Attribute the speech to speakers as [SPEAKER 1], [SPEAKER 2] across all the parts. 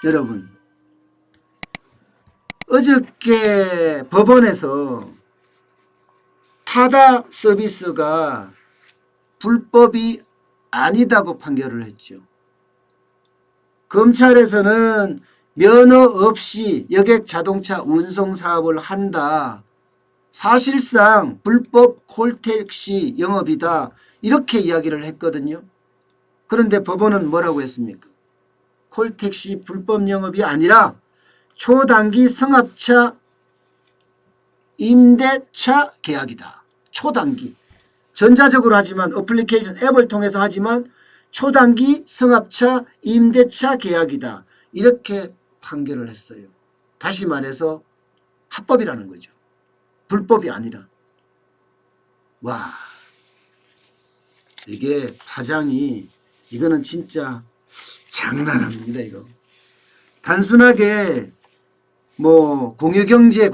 [SPEAKER 1] 여러분, 어저께 법원에서 타다 서비스가 불법이 아니다고 판결을 했죠. 검찰에서는 면허 없이 여객 자동차 운송 사업을 한다. 사실상 불법 콜택시 영업이다. 이렇게 이야기를 했거든요. 그런데 법원은 뭐라고 했습니까? 콜택시 불법 영업이 아니라 초단기 승합차 임대차 계약이다. 초단기. 전자적으로 하지만 어플리케이션 앱을 통해서 하지만 초단기 승합차 임대차 계약이다. 이렇게 판결을 했어요. 다시 말해서 합법이라는 거죠. 불법이 아니라. 와, 이게 파장이 이거는 진짜 장난 아닙니다. 이거 단순하게 뭐 공유경제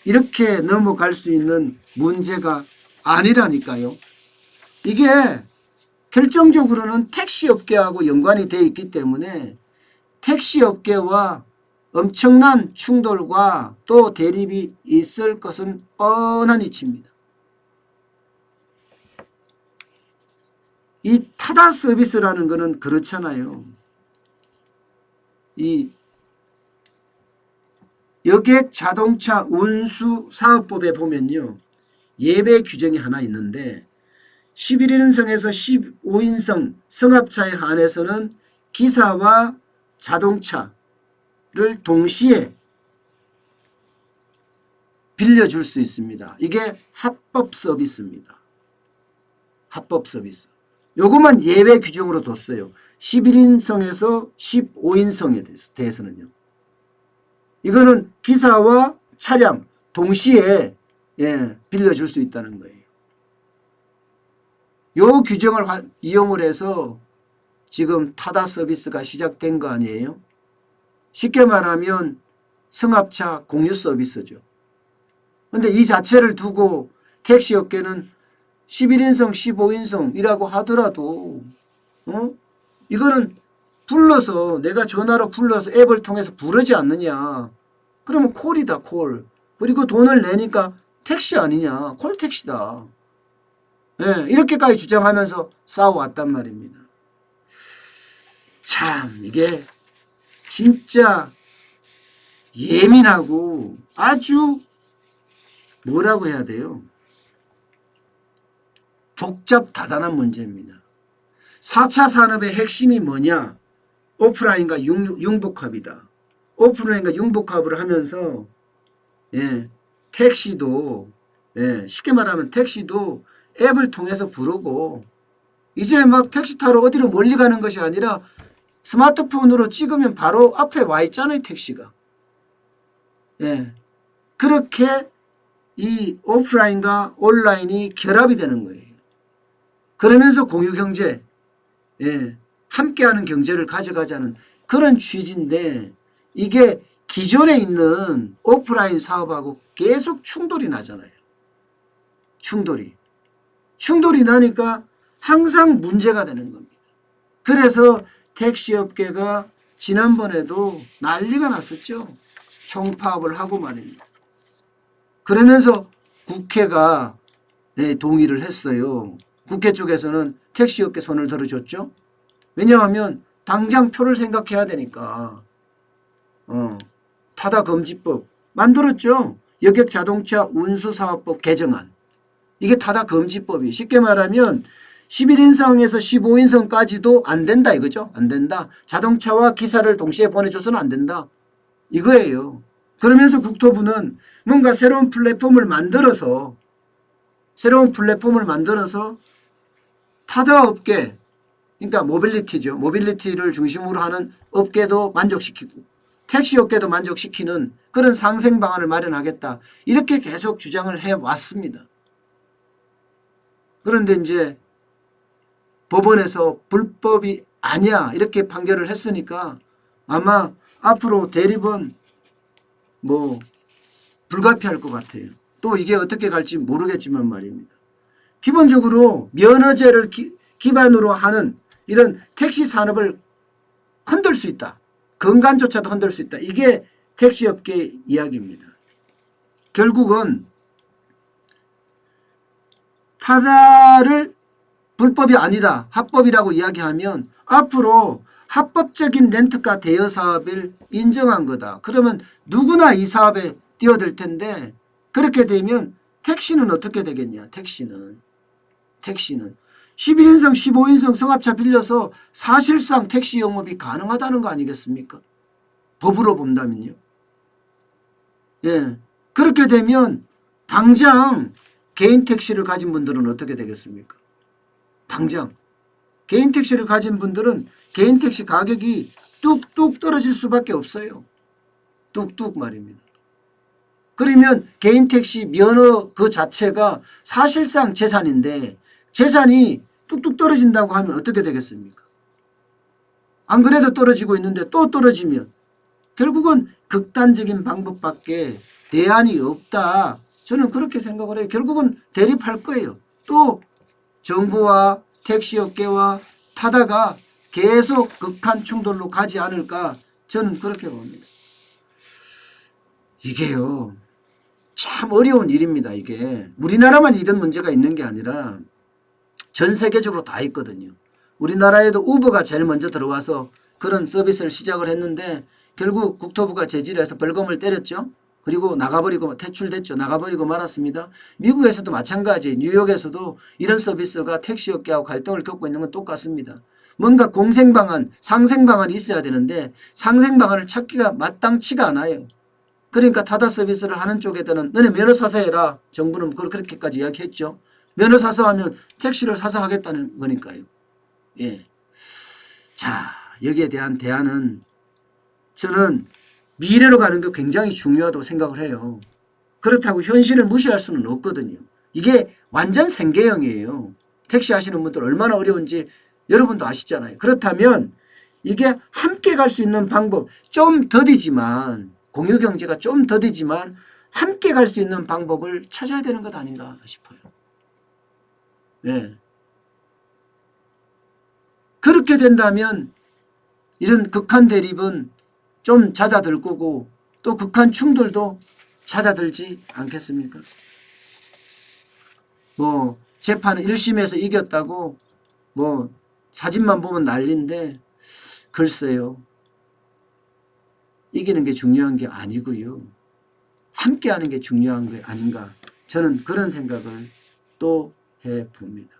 [SPEAKER 1] 이렇게 넘어갈 수 있는 문제가 아니라니까요. 이게 결정적으로는 택시업계하고 연관이 되어 있기 때문에 택시업계와 엄청난 충돌과 또 대립이 있을 것은 뻔한 이치입니다. 이 타다 서비스라는 것은 그렇잖아요. 이 여객 자동차 운수 사업법에 보면요. 예외 규정이 하나 있는데 11인승에서 15인승 승합차에 한해서는 기사와 자동차를 동시에 빌려줄 수 있습니다. 이게 합법 서비스입니다. 합법 서비스. 요것만 예외 규정으로 뒀어요. 11인승에서 15인승에 대해서는요. 이거는 기사와 차량 동시에 빌려줄 수 있다는 거예요. 요 규정을 이용을 해서 지금 타다 서비스가 시작된 거 아니에요? 쉽게 말하면 승합차 공유 서비스죠. 그런데 이 자체를 두고 택시업계는 11인승 15인승이라고 하더라도 이거는 불러서 내가 전화로 불러서 앱을 통해서 부르지 않느냐. 그러면 콜이다 콜. 그리고 돈을 내니까 택시 아니냐. 콜택시다. 이렇게까지 주장하면서 싸워왔단 말입니다. 참 이게 진짜 예민하고 아주 뭐라고 해야 돼요? 복잡다단한 문제입니다. 4차 산업의 핵심이 뭐냐? 오프라인과 융복합이다. 오프라인과 융복합을 하면서 택시도 쉽게 말하면 택시도 앱을 통해서 부르고 이제 막 택시 타러 어디로 멀리 가는 것이 아니라 스마트폰으로 찍으면 바로 앞에 와 있잖아요. 택시가. 그렇게 이 오프라인과 온라인이 결합이 되는 거예요. 그러면서 공유경제 함께하는 경제를 가져가자는 그런 취지인데 이게 기존에 있는 오프라인 사업하고 계속 충돌이 나잖아요. 충돌이 나니까 항상 문제가 되는 겁니다. 그래서 택시업계가 지난번에도 난리가 났었죠. 총파업을 하고 말입니다. 그러면서 국회가 동의를 했어요. 국회 쪽에서는 택시업계 손을 들어줬죠. 왜냐하면 당장 표를 생각해야 되니까. 타다금지법 만들었죠. 여객자동차 운수사업법 개정안. 이게 타다금지법이 쉽게 말하면 11인승에서 15인승까지도 안 된다 이거죠. 안 된다. 자동차와 기사를 동시에 보내줘서는 안 된다. 이거예요. 그러면서 국토부는 뭔가 새로운 플랫폼을 만들어서 타다 업계 그러니까 모빌리티죠. 모빌리티를 중심으로 하는 업계도 만족시키고 택시 업계도 만족시키는 그런 상생 방안을 마련하겠다. 이렇게 계속 주장을 해왔습니다. 그런데 이제 법원에서 불법이 아니야 이렇게 판결을 했으니까 아마 앞으로 대립은 뭐 불가피할 것 같아요. 또 이게 어떻게 갈지 모르겠지만 말입니다. 기본적으로 면허제를 기반으로 하는 이런 택시 산업을 흔들 수 있다. 건강조차도 흔들 수 있다. 이게 택시업계 이야기입니다. 결국은 타다를 불법이 아니다, 합법이라고 이야기하면 앞으로 합법적인 렌트카 대여 사업을 인정한 거다. 그러면 누구나 이 사업에 뛰어들 텐데 그렇게 되면 택시는 어떻게 되겠냐. 택시는 11인승 15인승 승합차 빌려서 사실상 택시 영업이 가능하다는 거 아니겠습니까? 법으로 본다면요. 예. 그렇게 되면 당장 개인 택시를 가진 분들은 어떻게 되겠습니까? 당장 개인 택시를 가진 분들은 개인 택시 가격이 뚝뚝 떨어질 수밖에 없어요. 뚝뚝 말입니다. 그러면 개인 택시 면허 그 자체가 사실상 재산인데 재산이 뚝뚝 떨어진다고 하면 어떻게 되겠습니까? 안 그래도 떨어지고 있는데 또 떨어지면 결국은 극단적인 방법밖에 대안이 없다. 저는 그렇게 생각을 해요. 결국은 대립할 거예요. 또 정부와 택시업계와 타다가 계속 극한 충돌로 가지 않을까 저는 그렇게 봅니다. 이게요 참 어려운 일입니다. 이게 우리나라만 이런 문제가 있는 게 아니라 전 세계적으로 다 있거든요. 우리나라에도 우버가 제일 먼저 들어와서 그런 서비스를 시작을 했는데 결국 국토부가 제지를 해서 벌금을 때렸죠. 그리고 나가버리고 퇴출됐죠. 나가버리고 말았습니다. 미국에서도 마찬가지, 뉴욕에서도 이런 서비스가 택시업계하고 갈등을 겪고 있는 건 똑같습니다. 뭔가 공생방안, 상생방안이 있어야 되는데 상생방안을 찾기가 마땅치가 않아요. 그러니까 타다 서비스를 하는 쪽에서는 너네 면허 사서 해라. 정부는 그렇게까지 이야기했죠. 면허 사서 하면 택시를 사서 하겠다는 거니까요. 예. 자, 여기에 대한 대안은 저는 미래로 가는 게 굉장히 중요하다고 생각을 해요. 그렇다고 현실을 무시할 수는 없거든요. 이게 완전 생계형이에요. 택시 하시는 분들 얼마나 어려운지 여러분도 아시잖아요. 그렇다면 이게 함께 갈 수 있는 방법 좀 더디지만 공유경제가 좀 더디지만 함께 갈 수 있는 방법을 찾아야 되는 것 아닌가 싶어요. 네. 그렇게 된다면 이런 극한 대립은 좀 잦아들 거고 또 극한 충돌도 잦아들지 않겠습니까? 뭐 재판은 1심에서 이겼다고 뭐 사진만 보면 난리인데 글쎄요. 이기는 게 중요한 게 아니고요. 함께하는 게 중요한 게 아닌가. 저는 그런 생각을 또 해봅니다.